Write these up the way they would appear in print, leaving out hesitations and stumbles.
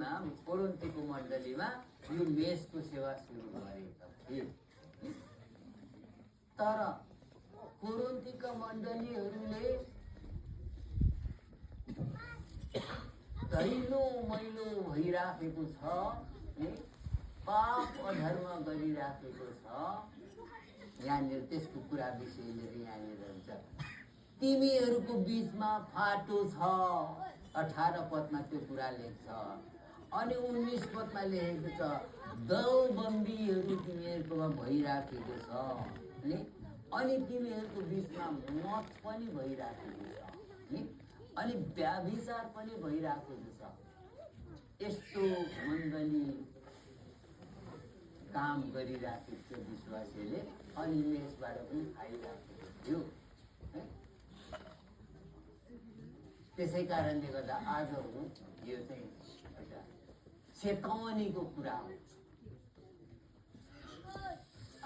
मण्डलीमा कोरिन्थीको मण्डलीमा यो मेषको सेवा सुरु गरेका थिए। तर कोरिन्थीका मण्डलीहरूले दैलो मैलो भइराखेको छ, पाप अधर्म गरिराखेको छ। यहाँनिर त्यसको कुरा विषय लिएर यहाँनिर हुन्छ, तिमीहरूको बिचमा फाटो छ। 18 पदमा त्यो कुरा लेख्छ। अनि 19 पदमा लेखेको छ दलबन्दीहरू तिमीहरूकोमा भइराखेको छ, अनि तिमीहरूको बिचमा मत पनि भइराखेको छ, अनि व्याभिचार पनि भइराखेको छ। यस्तो मण्डली काम गरिराखेको थियो विश्वासीले, अनि मेषबाट पनि खाइराखेको थियो। त्यसै कारणले गर्दा आज यो चाहिँ एउटा चेतवनीको कुरा हो।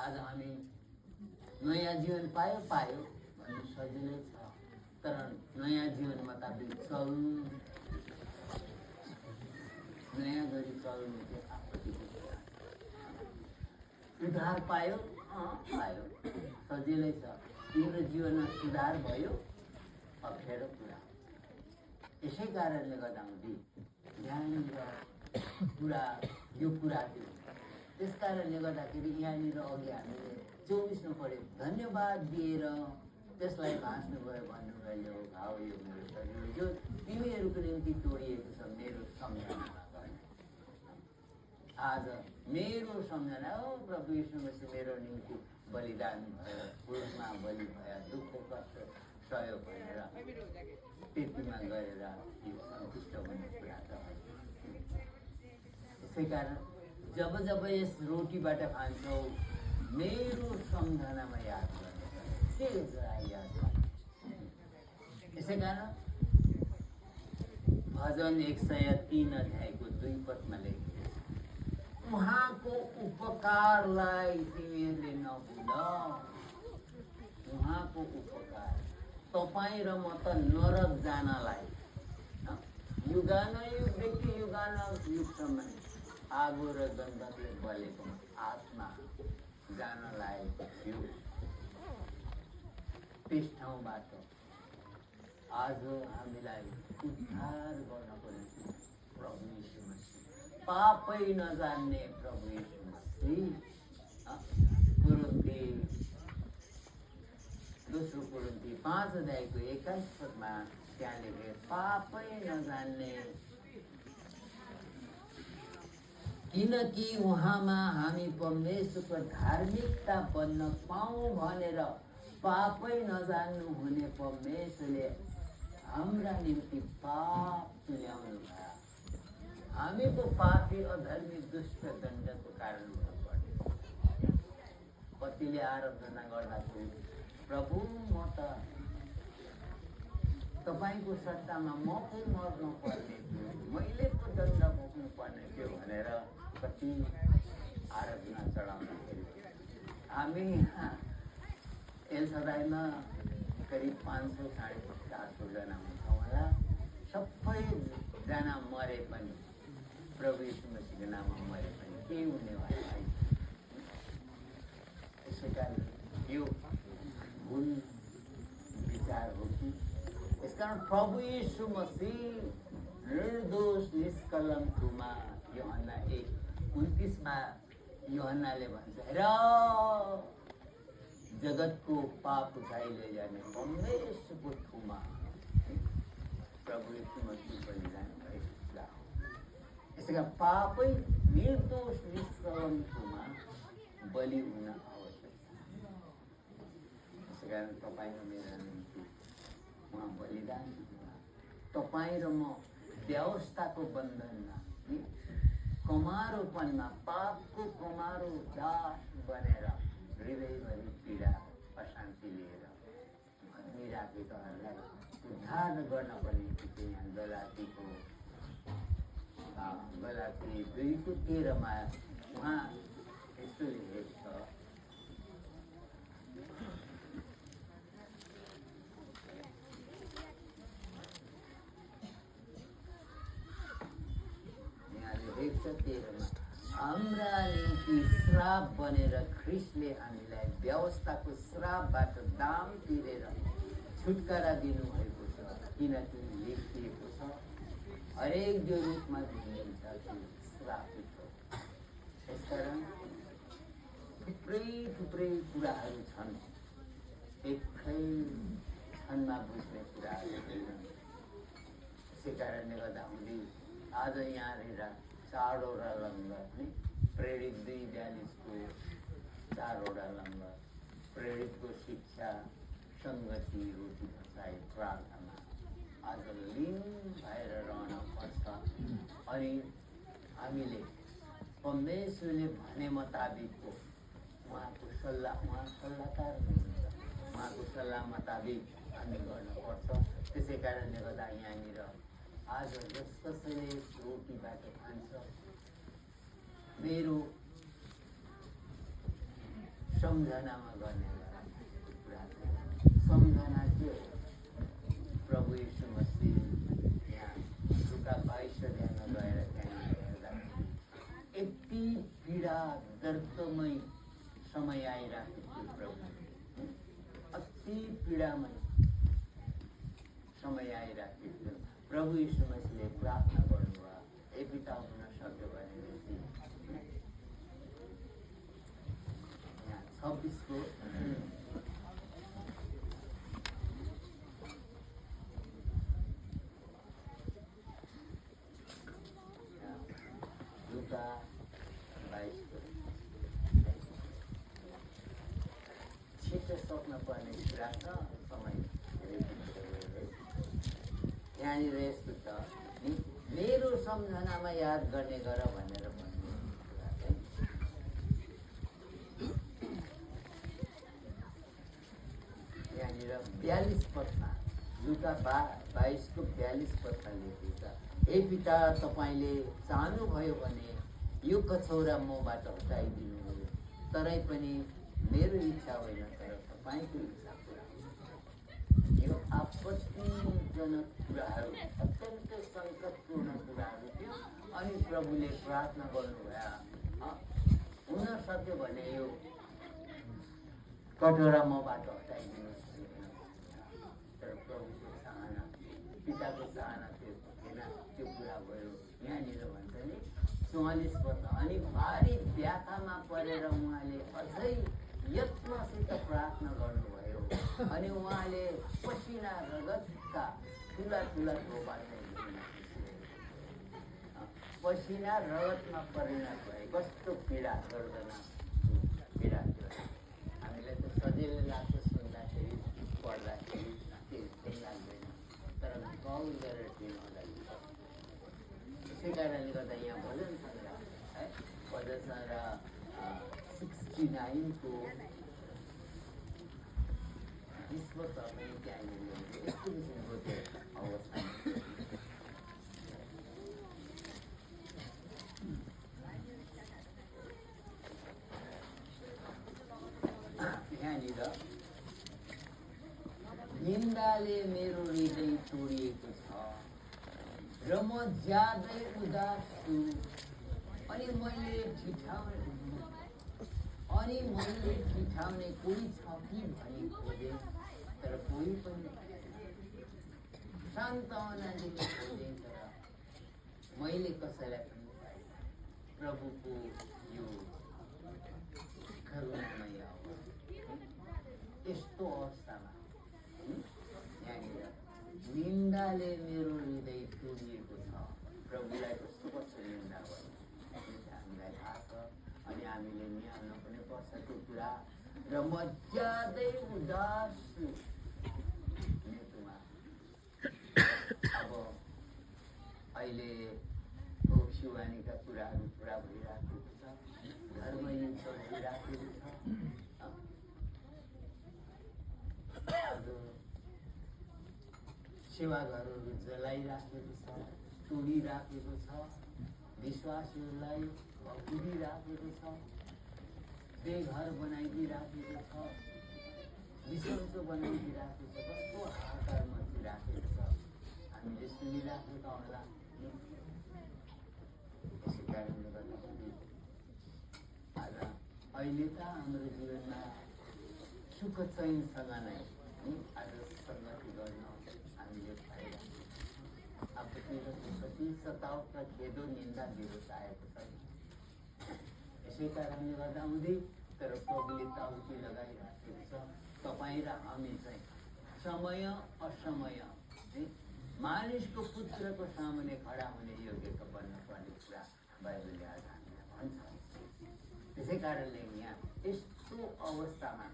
आज हामी नयाँ जीवन पायो भन्नु सजिलै छ, तर नयाँ जीवन मुताबिक चल्नु, नयाँ गरी चल्नु चाहिँ आपत्तिको कुरा। सुधार पायो सजिलै छ, तिम्रो जीवनमा सुधार भयो अप्ठ्यारो कुरा। यसै कारणले गर्दा यहाँनिर कुरा यो कुरा थियो। त्यस कारणले गर्दाखेरि यहाँनिर अघि हामीले 24मा पढ्यो, धन्यवाद दिएर त्यसलाई भाँच्नुभयो, भन्नुभयो घाउ यो मेरो शरीर जो तिमीहरूको निम्ति तोडिएको छ, मेरो सम्झनामा गर्ने। आज मेरो सम्झना हो, प्रभु यीशु मसीह मेरो निम्ति बलिदान भयो, क्रुसमा बलि भयो, दुःख कष्ट सहयो भनेर त्यतिमा गरेर यो सन्तुष्ट हुने कुरा त। त्यसै कारण जब जब यस रोटीबाट खान्छौ मेरो सम्झनामा याद गर्नु, के याद गर्नु। यसै कारण भजन 103 अध्यायको 2 पदमा लेखेको छ, उहाँको उपकारलाई तिमीहरूले नभुल। उहाँको उपकार, तपाईँ र म त नरक जानलाई, युगानुयुगदेखि युगानुयुगसम्म आगो र गन्धकले बलेको आत्मा जानलाई थियो। त्यस ठाउँबाट आज हामीलाई उद्धार गर्नको निम्ति प्रभु यीशु मसीह, पापै नजान्ने प्रभु यीशु मसीह, दोस्रो कोरिन्थी 5 अध्यायको 21 पदमा त्यहाँ लेखे, पापै नजान्ने, किनकि उहाँमा हामी परमेश्वरको धार्मिकता बन्न पाऊँ भनेर पापै नजान्नु हुने परमेश्वरले हाम्रा निम्ति पाप तुल्याउनु भयो। हामी पो पापी अधर्मी दुष्ट दण्डको कारण हुनुपर्ने। कतिले आराधना गर्दाखेरि प्रभु म त तपाईँको सट्टामा म पो मर्नु पर्ने थियो, मैले पो दण्ड भोग्नु पर्ने थियो भनेर कति आराधना चढाउँदाखेरि हामी एलसदाईमा करिब 500-450 जना हुन्छौँ होला। सबैजना मरे पनि, प्रभु यीशु मसीहको नाममा मरे पनि केही हुनेवाला छैन। त्यसै कारण यो भुल विचार हो कि यसकारण प्रभु यीशु मसीह निर्दोष निष्कलङ्कमा, यूहन्ना 1:29मा यूहन्नाले भन्छ, र जगतको पाप उठाइ लैजाने परमेश्वरको ठुमा प्रभु यीशु मसीह बलिदान भएका हो। यसका पापै निर्दोष निष्कलङ्कमा बलि हुन आवश्यक छ। त्यसै कारण तपाईँ र मेरा निम्ति उहाँ बलिदान हुनुभयो। तपाईँ र म व्यवस्थाको बन्धनमा, कमारोपनमा, पापको कमारो दास बनेर हृदयभरि पीडा अशान्ति लिएर भनिराखेकाहरूलाई उद्धार गर्नको निम्ति यहाँ गलाती 2:13मा उहाँ यस्तो लेखेको छ, यहाँ 13 हाम्रा निम्ति श्राप बनेर ख्रिस्टले हामीलाई व्यवस्थाको श्रापबाट दाम तिरेर छुटकारा दिनुभएको छ, किनकि लेखिएको छ हरेक जो रूपमा दिइन्छ त्यो श्रापित हो। यसकारण थुप्रै कुराहरू छन्, एकै क्षणमा बुझ्ने कुराहरू छैनन्। त्यसै कारणले गर्दा हामीले आज यहाँनिर 4वटा लङ्गर प्रेरित 2:42 को 4वटा लङ्गर, प्रेरितको शिक्षा, सङ्गति, रोटी बसाई, प्रार्थना आज लीन भएर रहन पर्छ। अनि हामीले परमेश्वरले भने मुताबिकको उहाँको सल्लाह, उहाँ सल्लाहकार हुनुहुन्छ, उहाँको सल्लाह मुताबिक हामी गर्नुपर्छ। त्यसै कारणले गर्दा यहाँनिर आज जस कसैले रोटीबाट खान्छ, मेरो सम्झनामा गर्ने कुरा सम्झना के हो? प्रभु यीशु मसीह यहाँ लुका 22 अध्यायमा गएर त्यहाँ हेर्दा यति पीडा दर्दमय समय आइराखेको थियो। प्रभु अति पीडामय समय आइराखेको थियो। प्रभु यीशु मसीहले प्रार्थना गर्नुभयो, ए पिता हुन सक्यो भनेदेखि 26 को लुका 22 को छिटो सक्न पर्ने कुरा छ, समय यहाँनिर यस्तो छ, मेरो सम्झनामा याद गर्ने गर भनेर भन्नु। यहाँनिर 42 पदमा लुका 22 को 42 पदमा लेखेको छ, हे पिता तपाईँले चाहनुभयो भने यो कछौरा मबाट हटाइदिनुभयो, तरै पनि मेरो इच्छा होइन तर तपाईँको इच्छा पुरा होस्। यो आपत्तिजनक कुराहरू, अत्यन्त सङ्कटपूर्ण कुराहरू थियो। अनि प्रभुले प्रार्थना गर्नुभयो, हुन सक्यो भने यो कटोरा मबाट हटाइदिनुहोस्। तर प्रभुको चाहना, पिताको चाहना त्यो थिएन, त्यो पुरा भयो। यहाँनिर भन्छ नि 44 पदमा, अनि भारी व्याथामा परेर उहाँले अझै यत्नसित प्रार्थना गर्नुभयो, अनि उहाँले पसिना रगतका ठुला थोपा पसिना रगतमा परिणत भए। कस्तो पीडा, गर्दना पीडा थियो। हामीलाई त सजिलो लाग्छ सुन्दाखेरि, पढ्दाखेरि केही लाग्दैन, तर गाउँ गरेर दिनु लागि। त्यसै कारणले गर्दा यहाँ भजन सङ्ग्रह है, भजन सङ्ग्रह 69 को 20 पद तपाईँ त्यहाँनिर यस्तो किसिमको त्यो अवस्था। यहाँनिर निन्दाले मेरो हृदय तोडिएको छ र म ज्यादै उदास छु, अनि मैले ठिठाउने कोही छ कि भनी खोजेँ, तर कोही पनि सान्त्वना दिने खोजेँ, तर मैले कसैलाई पनि पाएँ। प्रभुको यो करुणामय आवाज यस्तो अवस्थामा यहाँनिर निन्दाले मेरो हृदय तोडिएको छ। प्रभुलाई कस्तो कस्तो निन्दा गर्नु हामीलाई थाहा छ, अनि हामीले निहाल्न पनि पर्छ त्यो कुरा। र म ज्यादै उदास छु मृत्युमा। अब अहिले भविष्यवाणीका कुराहरू पुरा भइराखेको छ, धर्म युद्ध भइराखेको छ, सेवाघरहरू जलाइराखेको छ, तोडिराखेको छ, विश्वासीहरूलाई भकुडिराखेको छ, बेघर बनाइदिइराखेको छ, विसन्चो बनाइदिइराखेको छ। कस्तो हाहाकार मचिराखेको छ, हामीले सुनिराखेका होला। त्यसै कारणले अहिले त हाम्रो जीवनमा सुख चैनसँग नै आज सङ्गति गर्न हामीले पाइरहेको आफूतिर कति सतावका खेदो निन्दा विरोध आएको छ। यसै कारणले गर्दा हुँदै तर प्रभुले ताउती लगाइराखेको छ तपाईँ र हामी चाहिँ समय असमय मानिसको पुत्रको सामुने खडा हुने योग्यता बन्नुपर्ने कुरा बाइबलले आज हामीलाई भन्छ। त्यसै कारणले यहाँ यस्तो अवस्थामा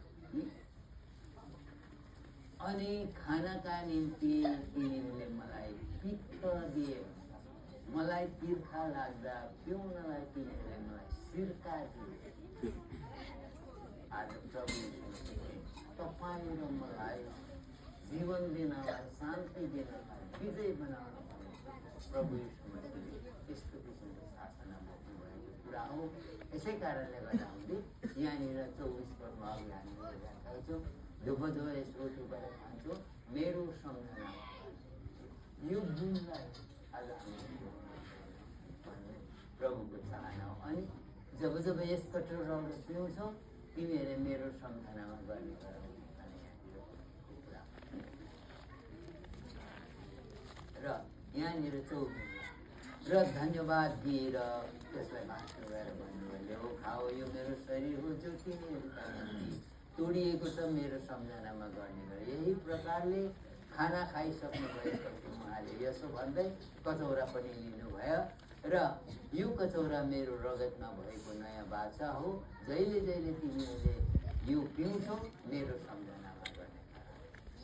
अनि खानाका निम्ति तिनीहरूले मलाई पित्त दिए, मलाई तिर्खा लाग्दा पिउनलाई तिनीहरूले मलाई सिरका दिए। आज प्रभु तपाईँ र मलाई जीवन दिनलाई, शान्ति दिनलाई, विजय बनाउन प्रभु यीशु मसीहले यस्तो किसिमको शासना बोक्नु भएको कुरा हो। यसै कारणले गर्दा हुँदै यहाँनिर 24 पदमा अघि हामीले हेरेका छौँ, जब जब यस रोटीबाट खान्छौँ मेरो सम्झना यो दिनलाई आज हामी भन्ने प्रभुको चाहना हो। अनि जब जब यस कटोराबाट पिउँछौँ तिमीहरूले मेरो सम्झनामा गर्ने गर भने यहाँनिर कुरा र यहाँनिर 24 र धन्यवाद दिएर त्यसलाई भाँच्नु गएर भन्नुभयो, हो खाओ यो मेरो शरीर हो जो तिमीहरूका निम्ति तोडिएको छ, मेरो सम्झनामा गर्ने गरे। यही प्रकारले खाना खाइसक्नु भएपछि उहाँले यसो भन्दै कचौरा पनि लिनुभयो र यो कचौरा मेरो रगतमा भएको नयाँ बाचा हो, जहिले जहिले तिमीहरूले यो पिउँछौ मेरो सम्झनामा गर्ने।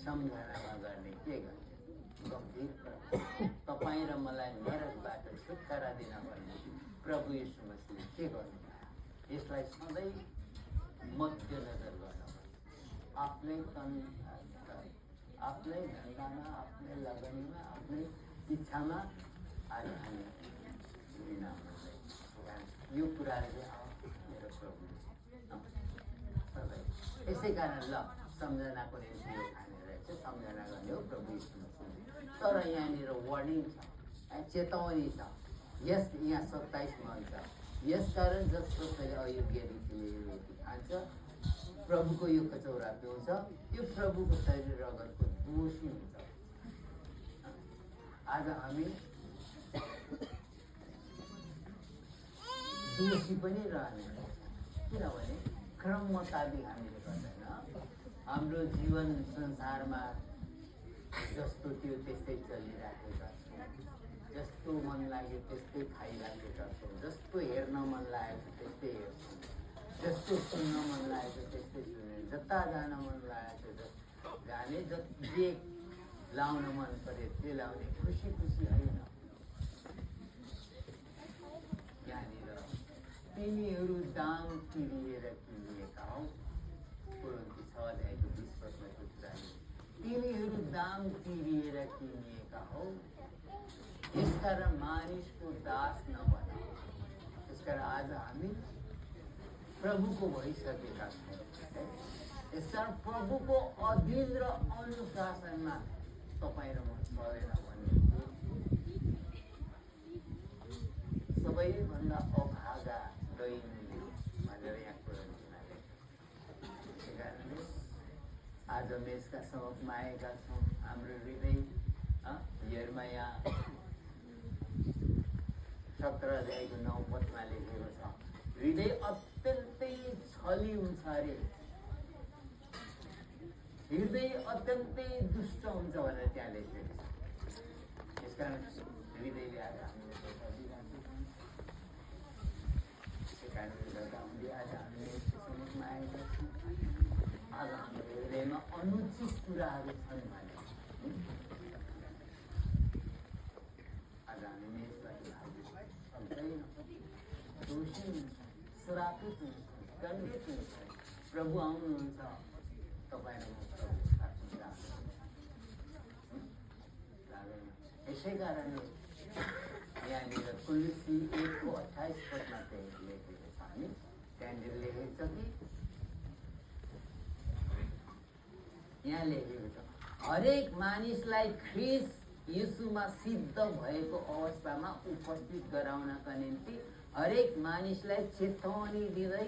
सम्झनामा गर्ने के गर्ने? गम्भीर तपाईँ र मलाई नरकबाट छुटकारा दिन पर्ने प्रभु यीशु मसीहले के गर्नुभयो? यसलाई सधैँ मध्यनजर गर्न, आफ्नै तन, आफ्नै धन्दामा, आफ्नै लगनीमा, आफ्नै इच्छामा आज हामी यो कुराले मेरो प्रभुले सधैँ यसै कारण ल सम्झनाको निम्ति यो खाने रहेछ, सम्झना गर्ने हो प्रभु यीशु मसीहले। तर यहाँनिर वार्निङ छ, चेतावनी छ। यस यहाँ 27 भन्छ, यसकारण जसले अयोग्य रीतिले यो रोटी खान्छ, प्रभुको यो कचौरा पिउँछ, यो प्रभुको शरीर रगतको दोषी हुन्छ। आज हामी दोषी पनि रहने, किनभने क्रम मुताबिक हामीले गर्दैन। हाम्रो जीवन संसारमा जस्तो थियो त्यस्तै चलिराखेका छौँ, जस्तो मन लाग्यो त्यस्तै खाइराखेका छौँ, जस्तो हेर्न मन लागेको त्यस्तै हेर्छौँ, जस्तो सुन्न मन लागेको त्यस्तै सुने, जता जान मन लागेको जाने, जे लाउन मन पऱ्यो त्यो लाउने, खुसी खुसी होइन। यहाँनिर तिमीहरू दाम तिरिएर किनिएका हौ, कोरिन्थी 6:20 पदको कुरा, तिमीहरू दाम तिरिएर किनिएका हौ, यसकारण मानिसको दास नबन। यसकारण आज हामी प्रभुको भइसकेका छौँ। यसकारण प्रभुको अधीन र अनुशासनमा तपाईँ र म चलेन भने सबैभन्दा अभागा दैनिक भनेर यहाँ कोरिन्थीमा त्यसै कारणले आज मेषका समूहमा आएका छौँ। हाम्रो हृदय यिर्मया 17:9 पदमा लेखेको छ, हृदय अत्यन्तै छली हुन्छ अरे, हृदय अत्यन्तै दुष्ट हुन्छ भनेर त्यहाँ लेखेको छ। यसकारण हृदयले आज हामीले त्यसै कारणले गर्दा हामीले आज हामीले समूहमा आएका छौँ। आज हाम्रो हृदयमा अनुचित कुराहरू छन् भने आज हामीले यसलाई सक्दैन, दोषी हुन्छ, श्रापित हुन्छ, दण्डित हुन्छ। प्रभु आउनुहुन्छ, तपाईँ र म प्रभु लाग्दैन। यसै कारणले यहाँनिर तुलसी 1:28 पदमा चाहिँ लेखेको छ, हामी त्यहाँनिर लेखेको छ कि यहाँ लेखेको छ, हरेक मानिसलाई ख्रिस्ट यीशुमा सिद्ध भएको अवस्थामा उपस्थित गराउनका निम्ति हरेक मानिसलाई चेतावनी दिँदै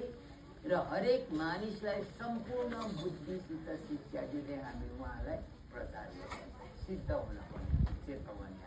र हरेक मानिसलाई सम्पूर्ण बुद्धिसित शिक्षा दिँदै हामी उहाँलाई प्रचार गर्छौँ। सिद्ध हुन पर्ने चेतवनी